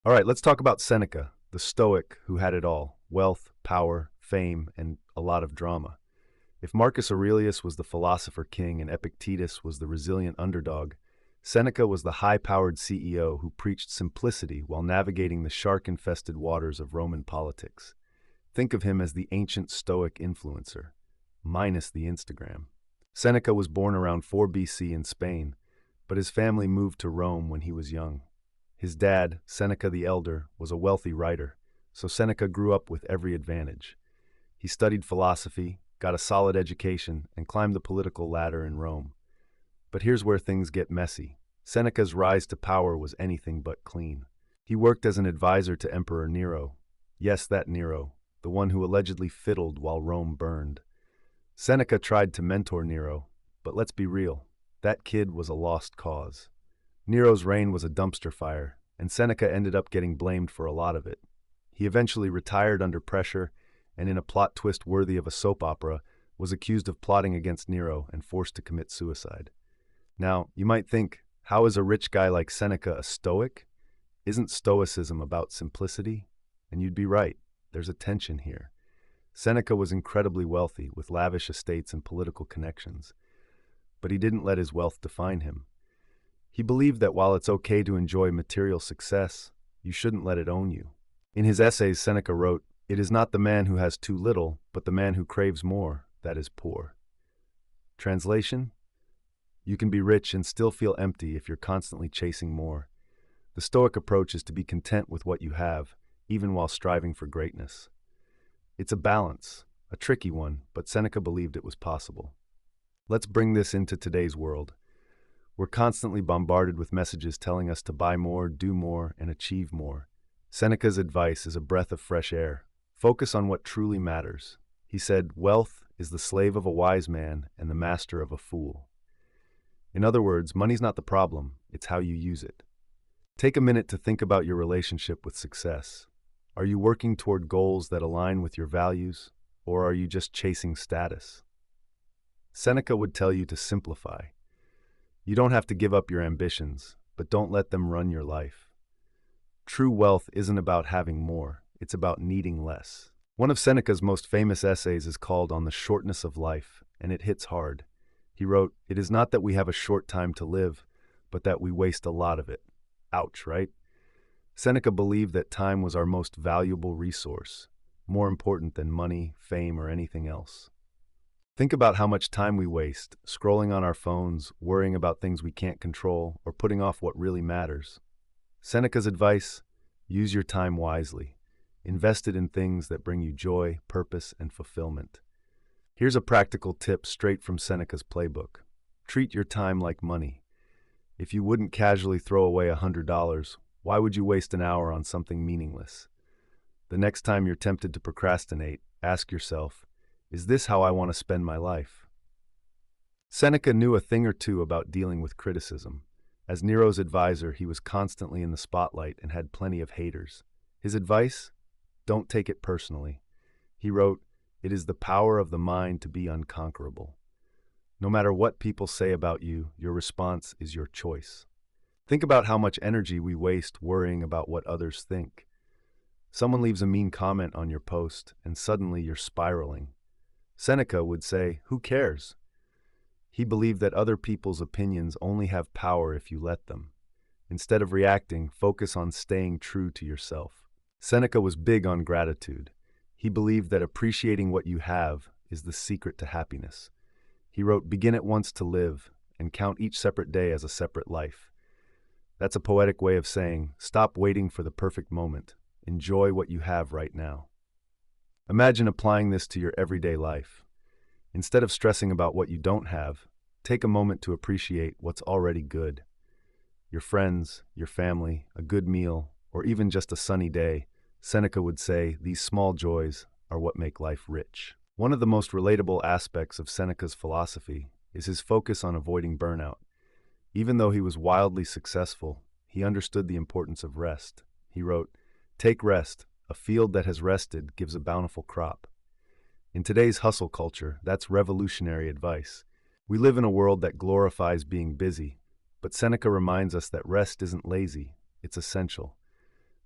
All right, let's talk about Seneca, the Stoic who had it all: wealth, power, fame, and a lot of drama. If Marcus Aurelius was the philosopher king and Epictetus was the resilient underdog, Seneca was the high-powered CEO who preached simplicity while navigating the shark-infested waters of Roman politics. Think of him as the ancient Stoic influencer, minus the Instagram. Seneca was born around 4 BC in Spain, but his family moved to Rome when he was young. His dad, Seneca the Elder, was a wealthy writer, so Seneca grew up with every advantage. He studied philosophy, got a solid education, and climbed the political ladder in Rome. But here's where things get messy. Seneca's rise to power was anything but clean. He worked as an advisor to Emperor Nero. Yes, that Nero, the one who allegedly fiddled while Rome burned. Seneca tried to mentor Nero, but let's be real, that kid was a lost cause. Nero's reign was a dumpster fire, and Seneca ended up getting blamed for a lot of it. He eventually retired under pressure, and in a plot twist worthy of a soap opera, was accused of plotting against Nero and forced to commit suicide. Now, you might think, how is a rich guy like Seneca a Stoic? Isn't Stoicism about simplicity? And you'd be right, there's a tension here. Seneca was incredibly wealthy, with lavish estates and political connections. But he didn't let his wealth define him. He believed that while it's okay to enjoy material success, you shouldn't let it own you. In his essays, Seneca wrote, "It is not the man who has too little, but the man who craves more, that is poor." Translation? You can be rich and still feel empty if you're constantly chasing more. The Stoic approach is to be content with what you have, even while striving for greatness. It's a balance, a tricky one, but Seneca believed it was possible. Let's bring this into today's world. We're constantly bombarded with messages telling us to buy more, do more, and achieve more. Seneca's advice is a breath of fresh air. Focus on what truly matters. He said, "Wealth is the slave of a wise man and the master of a fool." In other words, money's not the problem, it's how you use it. Take a minute to think about your relationship with success. Are you working toward goals that align with your values, or are you just chasing status? Seneca would tell you to simplify. You don't have to give up your ambitions, but don't let them run your life. True wealth isn't about having more, it's about needing less. One of Seneca's most famous essays is called On the Shortness of Life, and it hits hard. He wrote, "It is not that we have a short time to live, but that we waste a lot of it." Ouch, right? Seneca believed that time was our most valuable resource, more important than money, fame, or anything else. Think about how much time we waste, scrolling on our phones, worrying about things we can't control, or putting off what really matters. Seneca's advice: use your time wisely. Invest it in things that bring you joy, purpose, and fulfillment. Here's a practical tip straight from Seneca's playbook. Treat your time like money. If you wouldn't casually throw away $100, why would you waste an hour on something meaningless? The next time you're tempted to procrastinate, ask yourself, is this how I want to spend my life? Seneca knew a thing or two about dealing with criticism. As Nero's advisor, he was constantly in the spotlight and had plenty of haters. His advice? Don't take it personally. He wrote, "It is the power of the mind to be unconquerable." No matter what people say about you, your response is your choice. Think about how much energy we waste worrying about what others think. Someone leaves a mean comment on your post, and suddenly you're spiraling. Seneca would say, "Who cares?" He believed that other people's opinions only have power if you let them. Instead of reacting, focus on staying true to yourself. Seneca was big on gratitude. He believed that appreciating what you have is the secret to happiness. He wrote, "Begin at once to live, and count each separate day as a separate life." That's a poetic way of saying, stop waiting for the perfect moment. Enjoy what you have right now. Imagine applying this to your everyday life. Instead of stressing about what you don't have, take a moment to appreciate what's already good. Your friends, your family, a good meal, or even just a sunny day. Seneca would say, these small joys are what make life rich. One of the most relatable aspects of Seneca's philosophy is his focus on avoiding burnout. Even though he was wildly successful, he understood the importance of rest. He wrote, "Take rest. A field that has rested gives a bountiful crop." In today's hustle culture, that's revolutionary advice. We live in a world that glorifies being busy, but Seneca reminds us that rest isn't lazy, it's essential.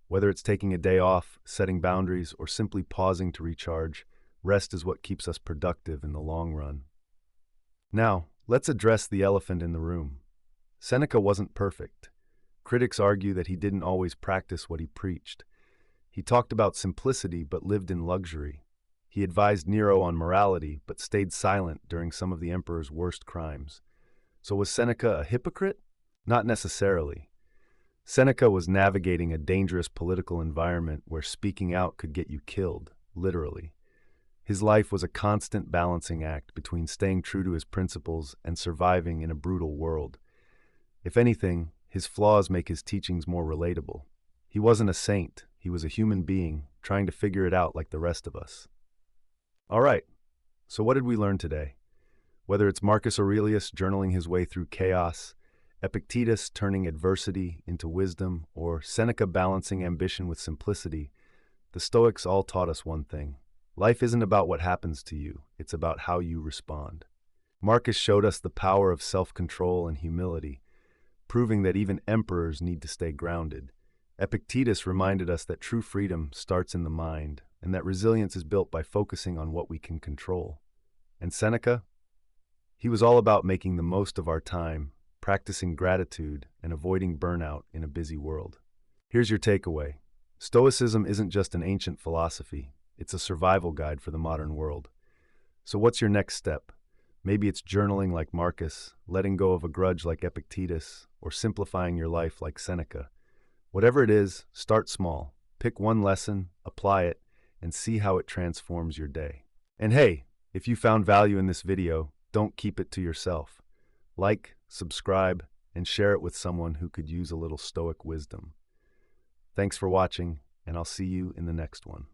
Whether it's taking a day off, setting boundaries, or simply pausing to recharge, rest is what keeps us productive in the long run. Now, let's address the elephant in the room. Seneca wasn't perfect. Critics argue that he didn't always practice what he preached. He talked about simplicity but lived in luxury. He advised Nero on morality but stayed silent during some of the emperor's worst crimes. So was Seneca a hypocrite? Not necessarily. Seneca was navigating a dangerous political environment where speaking out could get you killed, literally. His life was a constant balancing act between staying true to his principles and surviving in a brutal world. If anything, his flaws make his teachings more relatable. He wasn't a saint, he was a human being trying to figure it out like the rest of us. All right, so what did we learn today? Whether it's Marcus Aurelius journaling his way through chaos, Epictetus turning adversity into wisdom, or Seneca balancing ambition with simplicity, the Stoics all taught us one thing. Life isn't about what happens to you, it's about how you respond. Marcus showed us the power of self-control and humility, proving that even emperors need to stay grounded. Epictetus reminded us that true freedom starts in the mind, and that resilience is built by focusing on what we can control. And Seneca? He was all about making the most of our time, practicing gratitude, and avoiding burnout in a busy world. Here's your takeaway. Stoicism isn't just an ancient philosophy, it's a survival guide for the modern world. So what's your next step? Maybe it's journaling like Marcus, letting go of a grudge like Epictetus, or simplifying your life like Seneca. Whatever it is, start small. Pick one lesson, apply it, and see how it transforms your day. And hey, if you found value in this video, don't keep it to yourself. Like, subscribe, and share it with someone who could use a little Stoic wisdom. Thanks for watching, and I'll see you in the next one.